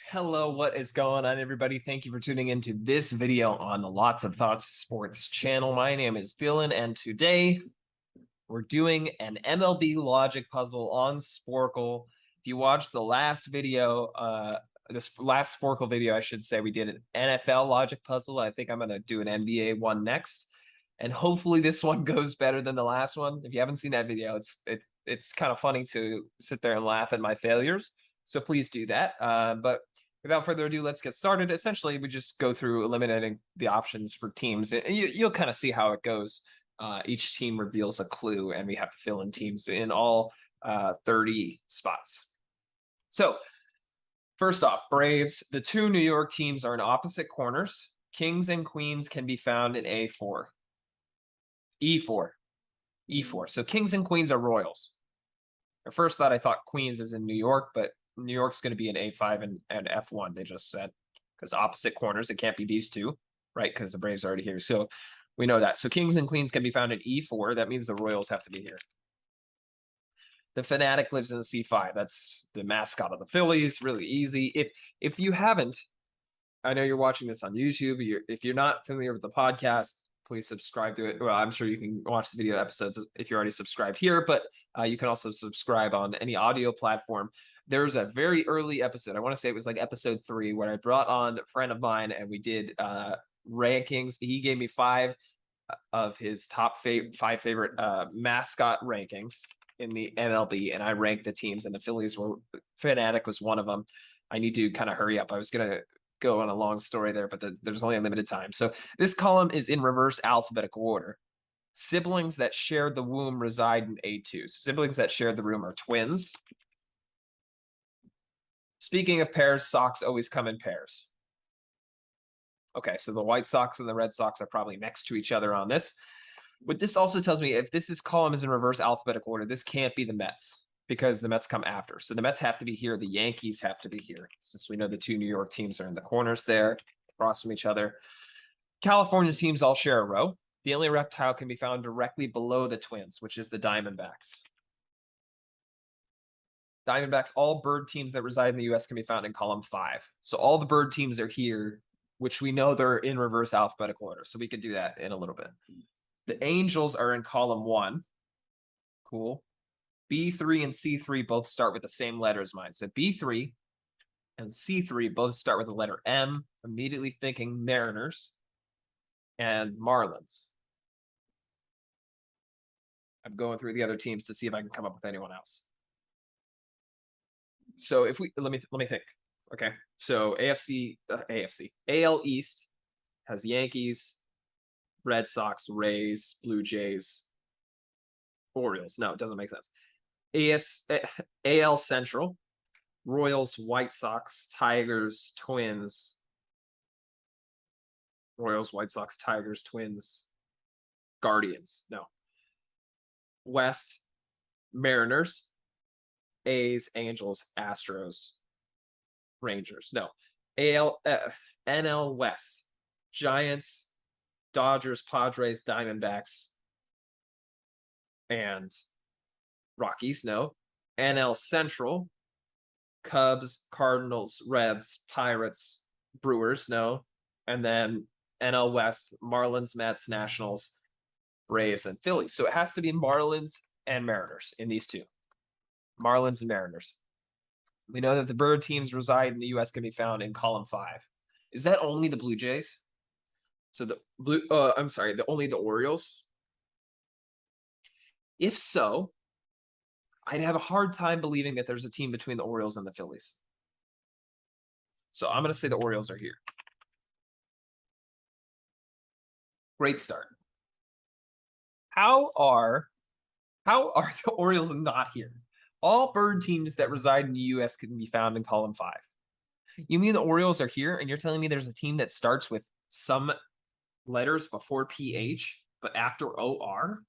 Hello, what is going on, everybody? Thank you for tuning into this video on the Lots of Thoughts Sports channel. My name is Dylan, and today we're doing an MLB logic puzzle on Sporkle. If you watched the last video, this last Sporkle video, I should say, we did an NFL logic puzzle. I think I'm going to do an NBA one next, and hopefully this one goes better than the last one. If you haven't seen that video, it's kind of funny to sit there and laugh at my failures. So please do that. But without further ado, let's get started. Essentially, we just go through eliminating the options for teams. You'll kind of see how it goes. Each team reveals a clue, and we have to fill in teams in all 30 spots. So first off, Braves. The two New York teams are in opposite corners. Kings and queens can be found in A4. E4. E4. So kings and queens are royals. At first thought I thought queens is in New York, but New York's going to be in A5 and F1, they just said, because opposite corners, it can't be these two, right? Because the Braves are already here. So we know that. So kings and queens can be found in E4. That means the Royals have to be here. The Fanatic lives in C5. That's the mascot of the Phillies. Really easy. If you haven't, I know you're watching this on YouTube. If you're not familiar with the podcast, please subscribe to it. Well, I'm sure you can watch the video episodes if you're already subscribed here, but you can also subscribe on any audio platform. There's a very early episode. I want to say it was like episode 3 where I brought on a friend of mine and we did rankings. He gave me 5 of his top 5 favorite mascot rankings in the MLB, and I ranked the teams, and the Phillies were Fanatic was one of them. I need to kind of hurry up. I was going to go on a long story there, but there's only a limited time. So this column is in reverse alphabetical order. Siblings that share the womb reside in A2. So siblings that share the room are twins. Speaking of pairs, Sox always come in pairs. Okay, so the White Sox and the Red Sox are probably next to each other on this. What this also tells me, if this column is in reverse alphabetical order, this can't be the Mets because the Mets come after. So the Mets have to be here. The Yankees have to be here, since we know the two New York teams are in the corners there, across from each other. California teams all share a row. The only reptile can be found directly below the Twins, which is the Diamondbacks. Diamondbacks, all bird teams that reside in the U.S. can be found in column 5. So all the bird teams are here, which we know they're in reverse alphabetical order. So we could do that in a little bit. The Angels are in column 1. Cool. B3 and C3 both start with the same letter as mine. So B3 and C3 both start with the letter M, immediately thinking Mariners and Marlins. I'm going through the other teams to see if I can come up with anyone else. So if we let me think. Okay. So AL East has Yankees, Red Sox, Rays, Blue Jays, Orioles. No, it doesn't make sense. AL Central, Royals, White Sox, Tigers, Twins. Royals, White Sox, Tigers, Twins, Guardians. No. West, Mariners, A's, Angels, Astros, Rangers. No. NL West, Giants, Dodgers, Padres, Diamondbacks, and Rockies. No. NL Central, Cubs, Cardinals, Reds, Pirates, Brewers. No. And then NL West, Marlins, Mets, Nationals, Braves, and Phillies. So it has to be Marlins and Mariners in these two. Marlins and Mariners. We know that the bird teams reside in the U.S. can be found in column 5. Is that only the Blue Jays? So only the Orioles? If so, I'd have a hard time believing that there's a team between the Orioles and the Phillies. So I'm going to say the Orioles are here. Great start. How are the Orioles not here? All bird teams that reside in the U.S. can be found in column 5. You mean the Orioles are here, and you're telling me there's a team that starts with some letters before PH, but after OR?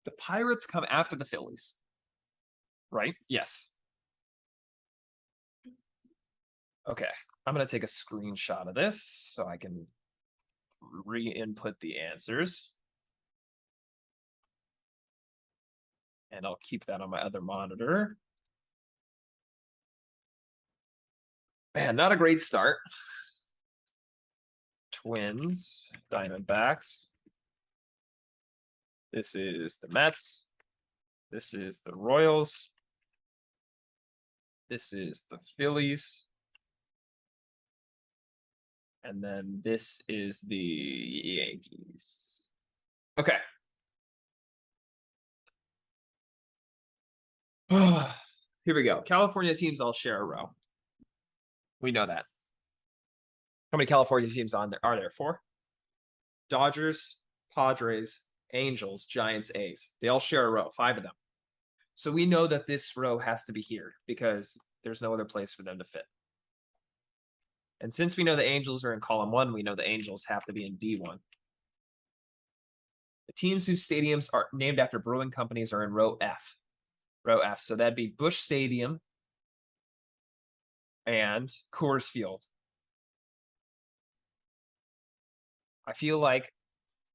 The Pirates come after the Phillies, right? Yes. Okay, I'm going to take a screenshot of this so I can re-input the answers. And I'll keep that on my other monitor. Man, not a great start. Twins, Diamondbacks. This is the Mets. This is the Royals. This is the Phillies. And then this is the Yankees. Okay. Here we go. California teams all share a row. We know that. How many California teams are there? 4? Dodgers, Padres, Angels, Giants, A's. They all share a row, 5 of them. So we know that this row has to be here because there's no other place for them to fit. And since we know the Angels are in column 1, we know the Angels have to be in D1. The teams whose stadiums are named after brewing companies are in row F. Row F. So that'd be Busch Stadium and Coors Field. I feel like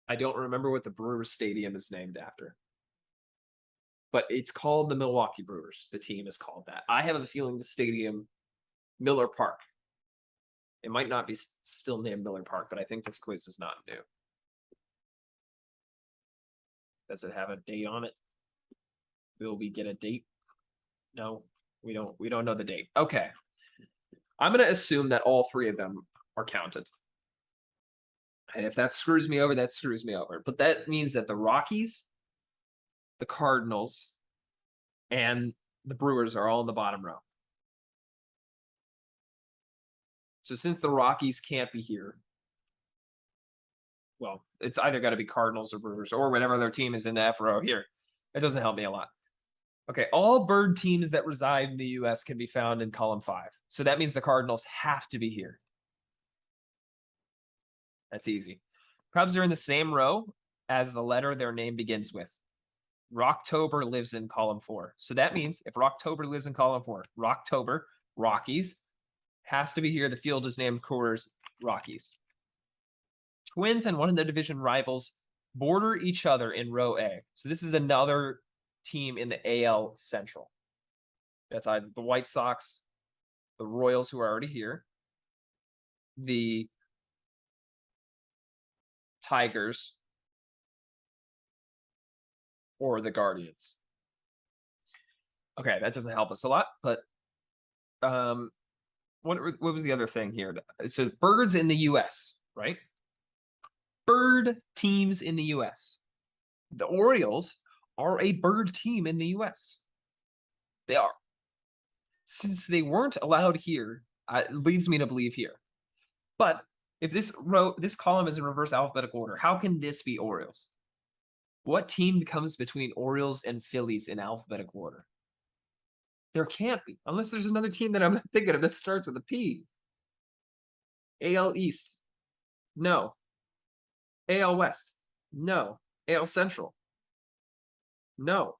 I don't remember what the Brewers Stadium is named after. But it's called the Milwaukee Brewers. The team is called that. I have a feeling the stadium, Miller Park. It might not be still named Miller Park, but I think this quiz is not new. Does it have a date on it? Will we get a date? No, we don't. We don't know the date. Okay. I'm going to assume that all 3 of them are counted. And if that screws me over, that screws me over. But that means that the Rockies, the Cardinals, and the Brewers are all in the bottom row. So since the Rockies can't be here, well, it's either got to be Cardinals or Brewers or whatever their team is in the F row here. It doesn't help me a lot. Okay, all bird teams that reside in the U.S. can be found in column 5. So that means the Cardinals have to be here. That's easy. Cubs are in the same row as the letter their name begins with. Rocktober lives in column 4. So that means if Rocktober lives in column 4, Rocktober, Rockies, has to be here. The field is named Coors Rockies. Twins and one of their division rivals border each other in row A. So this is another team in the AL Central. That's either the White Sox, the Royals, who are already here, the Tigers, or the Guardians. Okay, that doesn't help us a lot, but what was the other thing here? So birds in the U.S., right? Bird teams in the U.S. The Orioles are a bird team in the U.S. They are. Since they weren't allowed here, it leads me to believe here. But if this column is in reverse alphabetical order, how can this be Orioles? What team comes between Orioles and Phillies in alphabetical order? There can't be, unless there's another team that I'm not thinking of that starts with a P. AL East. No. AL West. No. AL Central. No.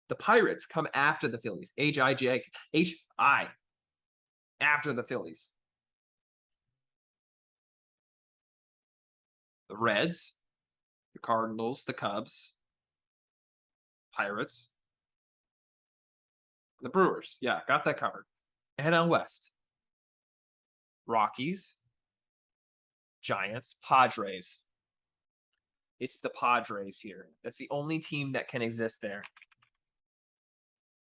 The Pirates come after the Phillies. H-I after the Phillies. The Reds, the Cardinals, the Cubs, Pirates, the Brewers. Yeah, got that covered. NL West. Rockies, Giants, Padres. It's the Padres here. That's the only team that can exist there.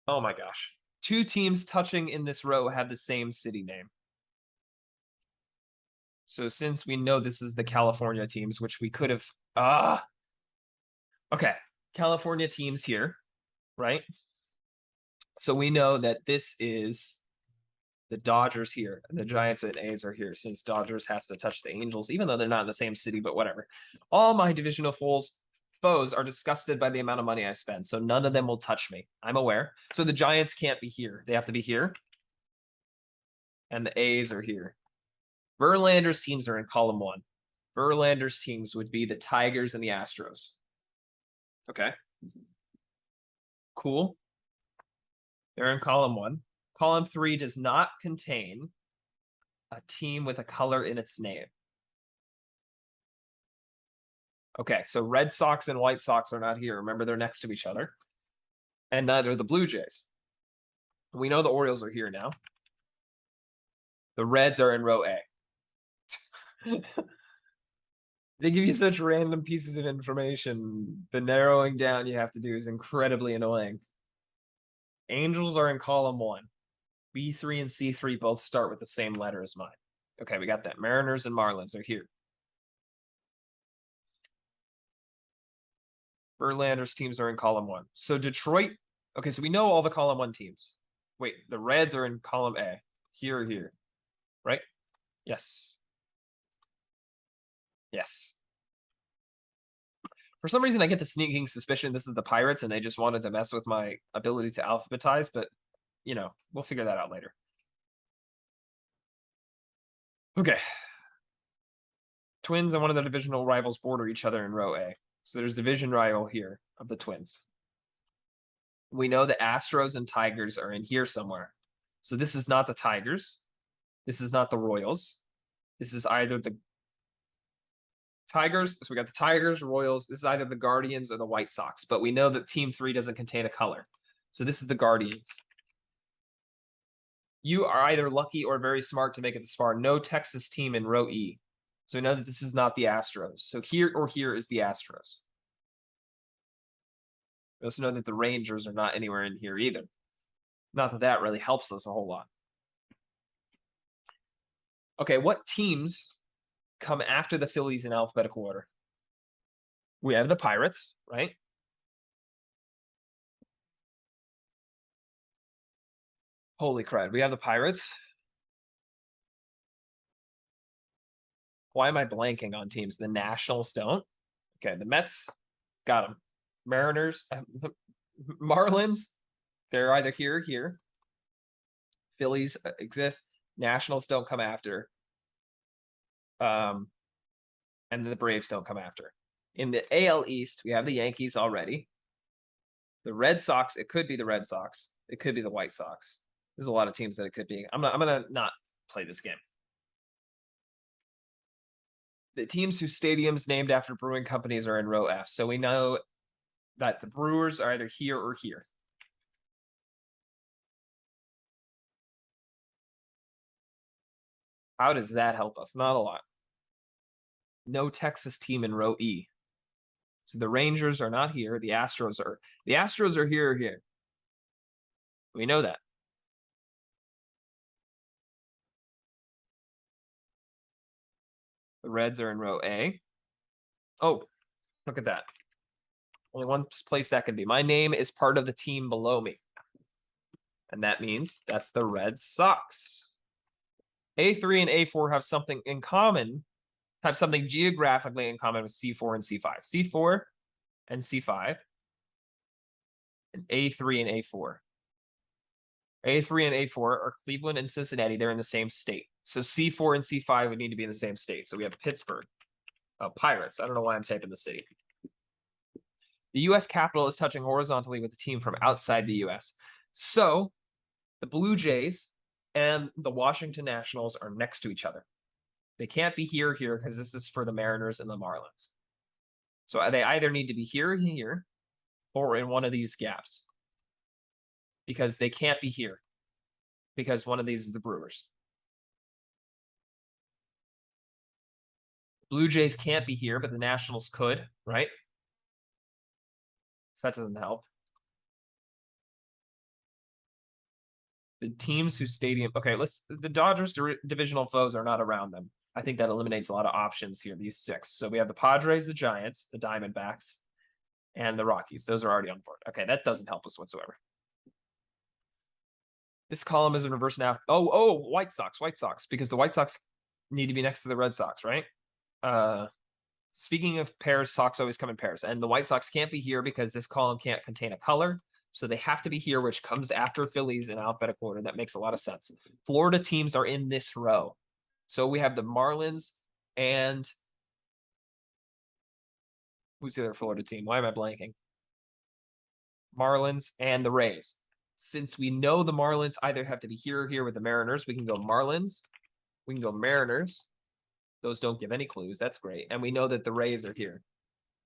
Oh my gosh. 2 teams touching in this row have the same city name. So since we know this is the California teams, which we could have... Okay, California teams here, right? So we know that this is the Dodgers here, and the Giants and A's are here, since Dodgers has to touch the Angels, even though they're not in the same city, but whatever. All my divisional foes are disgusted by the amount of money I spend, so none of them will touch me. I'm aware. So the Giants can't be here. They have to be here. And the A's are here. Verlander's teams are in column 1. Verlander's teams would be the Tigers and the Astros. Okay. Cool. They're in column 1. Column 3 does not contain a team with a color in its name. Okay, so Red Sox and White Sox are not here. Remember, they're next to each other. And neither are the Blue Jays. We know the Orioles are here now. The Reds are in row A. They give you such random pieces of information. The narrowing down you have to do is incredibly annoying. Angels are in column 1. B3 and C3 both start with the same letter as mine. Okay, we got that. Mariners and Marlins are here. Verlander's teams are in column 1. So Detroit. Okay, so we know all the column 1 teams. Wait, the Reds are in column A. Here or here. Right? Yes. Yes. For some reason, I get the sneaking suspicion this is the Pirates and they just wanted to mess with my ability to alphabetize, but, you know, we'll figure that out later. Okay. Twins and one of the divisional rivals border each other in row A. So there's division rival here of the Twins. We know the Astros and Tigers are in here somewhere. So this is not the Tigers. This is not the Royals. This is either the Tigers. So we got the Tigers, Royals. This is either the Guardians or the White Sox. But we know that Team 3 doesn't contain a color. So this is the Guardians. You are either lucky or very smart to make it this far. No Texas team in row E. So we know that this is not the Astros. So here or here is the Astros. We also know that the Rangers are not anywhere in here either. Not that that really helps us a whole lot. Okay, what teams come after the Phillies in alphabetical order? We have the Pirates, right? Holy crud. We have the Pirates. Why am I blanking on teams? The Nationals don't. Okay, the Mets got them. Mariners, Marlins, they're either here or here. Phillies exist. Nationals don't come after. And the Braves don't come after. In the AL East, we have the Yankees already. The Red Sox, it could be the Red Sox. It could be the White Sox. There's a lot of teams that it could be. I'm gonna not play this game. The teams whose stadiums named after brewing companies are in row F. So we know that the Brewers are either here or here. How does that help us? Not a lot. No Texas team in row E. So the Rangers are not here. The Astros are here or here. We know that. The Reds are in row A. Oh, look at that. Only one place that can be. My name is part of the team below me. And that means that's the Red Sox. A3 and A4 have something in common, have something geographically in common with C4 and C5. C4 and C5. And A3 and A4. A3 and A4 are Cleveland and Cincinnati. They're in the same state. So C4 and C5 would need to be in the same state. So we have Pittsburgh. Pirates. I don't know why I'm typing the city. The U.S. Capitol is touching horizontally with the team from outside the U.S. So the Blue Jays and the Washington Nationals are next to each other. They can't be here because this is for the Mariners and the Marlins. So they either need to be here, or in one of these gaps. Because they can't be here. Because one of these is the Brewers. Blue Jays can't be here, but the Nationals could, right? So that doesn't help. The teams whose stadium... Okay, the Dodgers' divisional foes are not around them. I think that eliminates a lot of options here, these 6. So we have the Padres, the Giants, the Diamondbacks, and the Rockies. Those are already on board. Okay, that doesn't help us whatsoever. This column is in reverse now. Oh, White Sox, because the White Sox need to be next to the Red Sox, right? Speaking of pairs, Sox always come in pairs. And the White Sox can't be here because this column can't contain a color. So they have to be here, which comes after Phillies in alphabetical order. That makes a lot of sense. Florida teams are in this row. So we have the Marlins and... Who's the other Florida team? Why am I blanking? Marlins and the Rays. Since we know the Marlins either have to be here or here with the Mariners, we can go Marlins. We can go Mariners. Those don't give any clues. That's great. And we know that the Rays are here.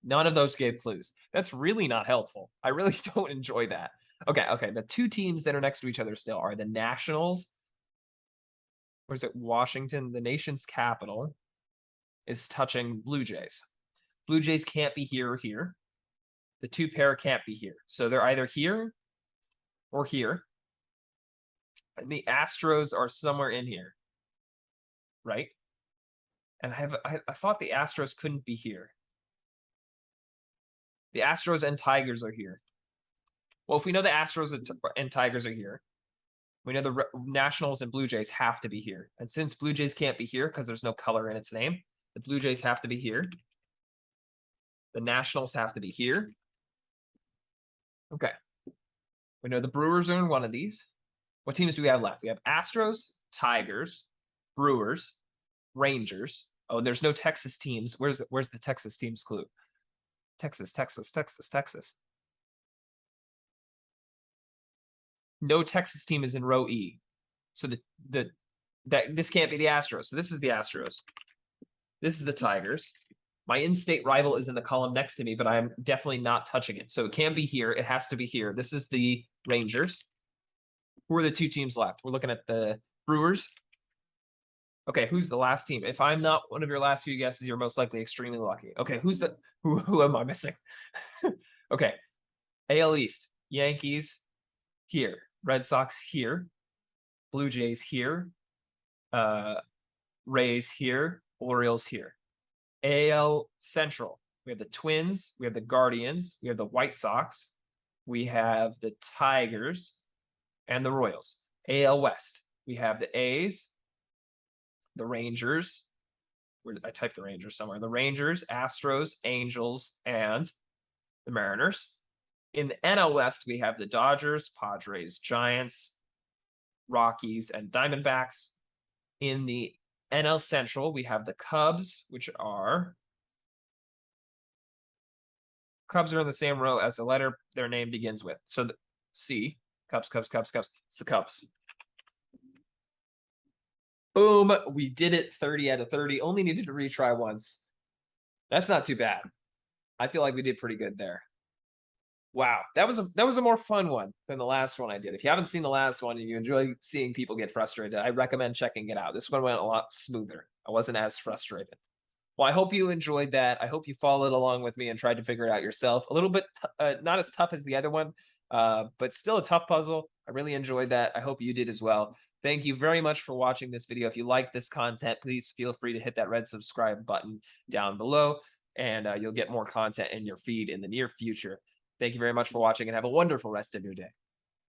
None of those gave clues. That's really not helpful. I really don't enjoy that. Okay. The 2 teams that are next to each other still are the Nationals. or is it Washington? The nation's capital is touching Blue Jays. Blue Jays can't be here or here. The two pair can't be here. So they're either here or here. And the Astros are somewhere in here, right? And I thought the Astros couldn't be here. The Astros and Tigers are here. Well, if we know the Astros and Tigers are here, we know the Nationals and Blue Jays have to be here. And since Blue Jays can't be here because there's no color in its name, the Blue Jays have to be here. The Nationals have to be here. Okay. We know the Brewers are in one of these. What teams do we have left? We have Astros, Tigers, Brewers, Rangers. Oh, there's no Texas teams. Where's the Texas teams clue? Texas. No Texas team is in row E. So this can't be the Astros. So this is the Astros. This is the Tigers. My in-state rival is in the column next to me, but I'm definitely not touching it. So it can't be here. It has to be here. This is the Rangers. Who are the two teams left? We're looking at the Brewers. Okay, who's the last team? If I'm not one of your last few guesses, you're most likely extremely lucky. Okay, who am I missing? Okay, AL East, Yankees here, Red Sox here, Blue Jays here, Rays here, Orioles here. AL Central, we have the Twins, we have the Guardians, we have the White Sox, we have the Tigers, and the Royals. AL West, we have the A's, the Rangers. I typed the Rangers somewhere. The Rangers, Astros, Angels, and the Mariners. In the NL West, we have the Dodgers, Padres, Giants, Rockies, and Diamondbacks. In the NL Central, we have the Cubs, which are... Cubs are in the same row as the letter their name begins with. So the C, Cubs. It's the Cubs. Boom, we did it 30 out of 30. Only needed to retry once. That's not too bad. I feel like we did pretty good there. Wow, that was a more fun one than the last one I did. If you haven't seen the last one and you enjoy seeing people get frustrated, I recommend checking it out. This one went a lot smoother. I wasn't as frustrated. Well, I hope you enjoyed that. I hope you followed along with me and tried to figure it out yourself. A little bit, not as tough as the other one, but still a tough puzzle. I really enjoyed that. I hope you did as well. Thank you very much for watching this video. If you like this content, please feel free to hit that red subscribe button down below, and you'll get more content in your feed in the near future. Thank you very much for watching, and have a wonderful rest of your day.